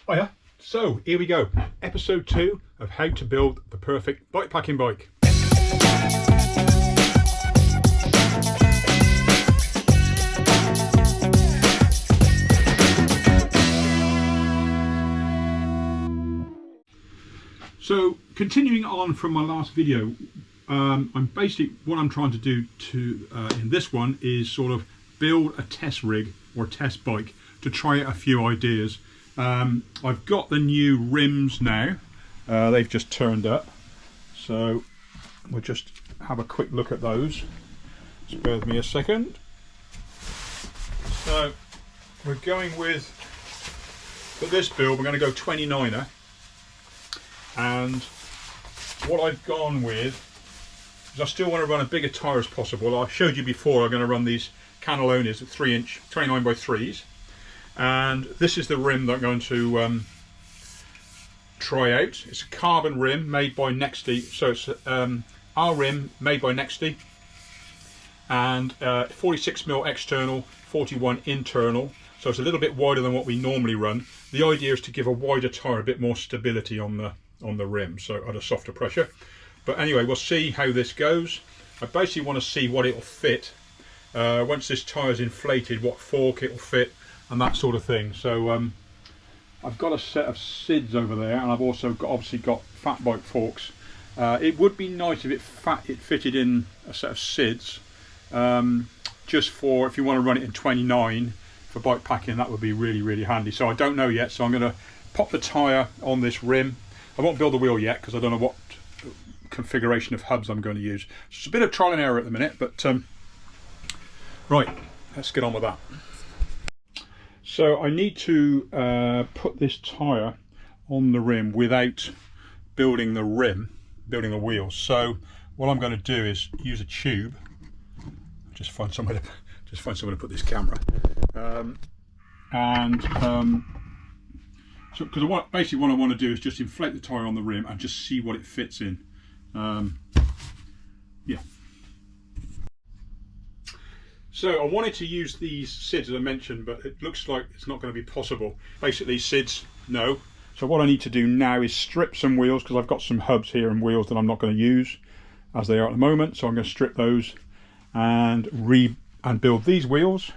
Hiya. So here we go, episode 2 of how to build the perfect bikepacking bike. So continuing on from my last video, what I'm trying to do in this one is sort of build a test rig or test bike to try out a few ideas. I've got the new rims now. They've just turned up, so we'll just have a quick look at those. Just bear with me a second. So we're going with, for this build, we're going to go 29er. And what I've gone with is I still want to run a bigger tyre as possible. I showed you before I'm going to run these Cannellonis at 3-inch 29x3s, and this is the rim that I'm going to try out. It's a carbon rim made by Nexty, so it's our rim made by Nexty, and 46mm external, 41 internal, so it's a little bit wider than what we normally run. The idea is to give a wider tyre a bit more stability on the rim, so at a softer pressure. But anyway, we'll see how this goes. I basically want to see what it'll fit once this tyre's inflated, what fork it'll fit and that sort of thing. So I've got a set of SIDs over there, and I've also obviously got fat bike forks. It would be nice if it fitted in a set of SIDs, just for if you want to run it in 29 for bike packing. That would be really handy. So I don't know yet, so I'm going to pop the tyre on this rim. I won't build the wheel yet because I don't know what configuration of hubs I'm going to use. It's a bit of trial and error at the minute, but right, let's get on with that. So I need to put this tyre on the rim without building the wheels. So what I'm going to do is use a tube. Just find somewhere to put this camera, so because basically what I want to do is just inflate the tyre on the rim and just see what it fits in. Yeah. So I wanted to use these SIDs as I mentioned, but it looks like it's not going to be possible. Basically SIDs, no. So what I need to do now is strip some wheels, because I've got some hubs here and wheels that I'm not going to use as they are at the moment. So I'm going to strip those and build these wheels,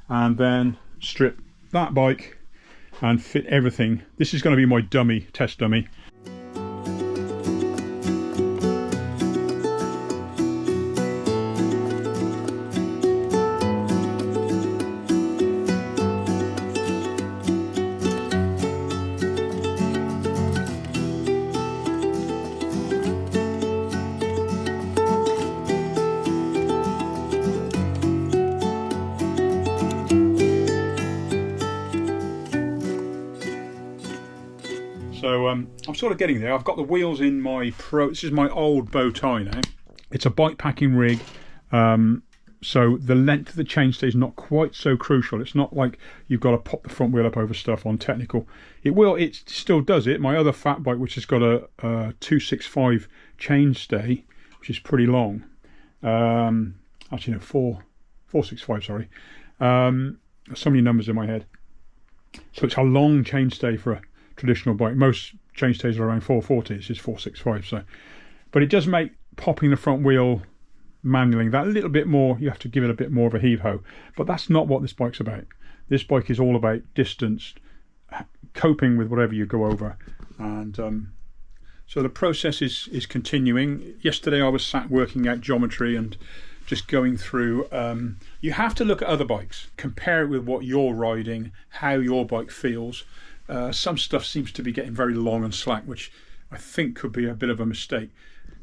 and then strip that bike and fit everything. This is going to be my dummy, test dummy. So I'm sort of getting there. I've got the wheels in my this is my old bow tie now. It's a bike packing rig, so the length of the chainstay is not quite so crucial. It's not like you've got to pop the front wheel up over stuff on technical. It still does it. My other fat bike, which has got a 265 chainstay, which is pretty long. Actually no, 465, sorry. So many numbers in my head. So it's a long chainstay for a traditional bike. Most chainstays are around 440. This is 465. So, but it does make popping the front wheel manually that little bit more. You have to give it a bit more of a heave ho. But that's not what this bike's about. This bike is all about distance, coping with whatever you go over, and so the process is continuing. Yesterday I was sat working out geometry and just going through. You have to look at other bikes, compare it with what you're riding, how your bike feels. Some stuff seems to be getting very long and slack, which I think could be a bit of a mistake.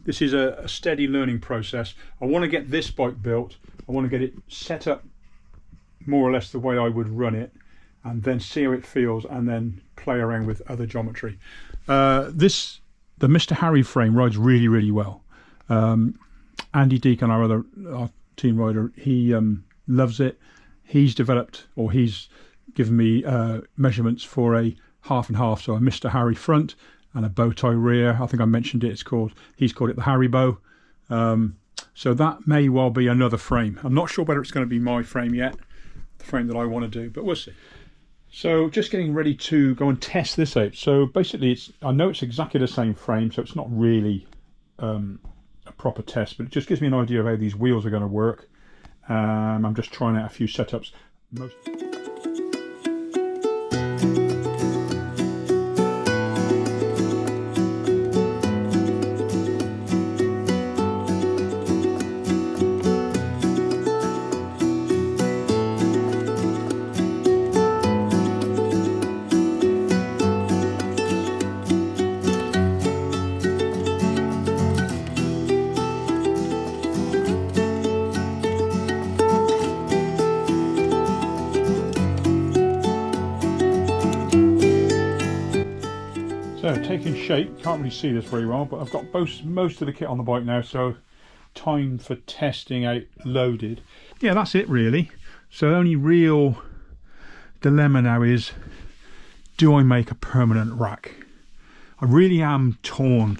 This is a steady learning process. I want to get this bike built. I want to get it set up more or less the way I would run it, and then see how it feels, and then play around with other geometry. The Mr. Harry frame rides really well. Andy Deacon, our team rider, he loves it. He's developed, or he's given me measurements for a half and half, so a Mr. Harry front and a bow tie rear. I think I mentioned it. He's called it the Harry bow. So that may well be another frame. I'm not sure whether it's going to be my frame yet, the frame that I want to do, but we'll see. So just getting ready to go and test this out. So basically I know it's exactly the same frame, so it's not really a proper test, but it just gives me an idea of how these wheels are going to work. I'm just trying out a few setups. So taking shape, can't really see this very well, but I've got most of the kit on the bike now, so time for testing out loaded. Yeah, that's it really. So the only real dilemma now is, do I make a permanent rack? I really am torn.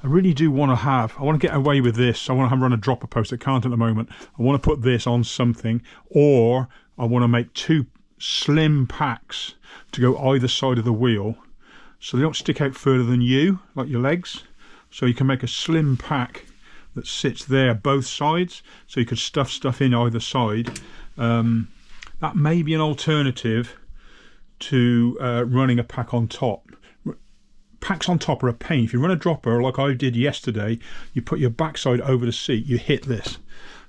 I really do want to get away with this. I want to run a dropper post. I can't at the moment. I want to put this on something, or I want to make two slim packs to go either side of the wheel, so they don't stick out further than you, like your legs. So you can make a slim pack that sits there both sides, so you could stuff stuff in either side. That may be an alternative to running a pack on top. Packs on top are a pain. If you run a dropper like I did yesterday, you put your backside over the seat, you hit this.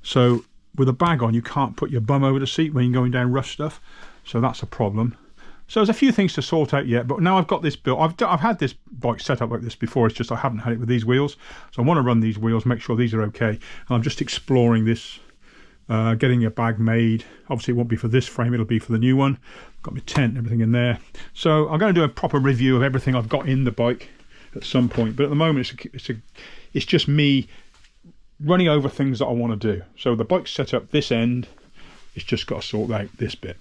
So with a bag on, you can't put your bum over the seat when you're going down rough stuff. So that's a problem. So there's a few things to sort out yet, but now I've got this built. I've had this bike set up like this before, it's just I haven't had it with these wheels. So I want to run these wheels, make sure these are okay. And I'm just exploring this, getting a bag made. Obviously it won't be for this frame, it'll be for the new one. Got my tent and everything in there. So I'm going to do a proper review of everything I've got in the bike at some point. But at the moment it's just me running over things that I want to do. So the bike's set up this end, it's just got to sort out this bit.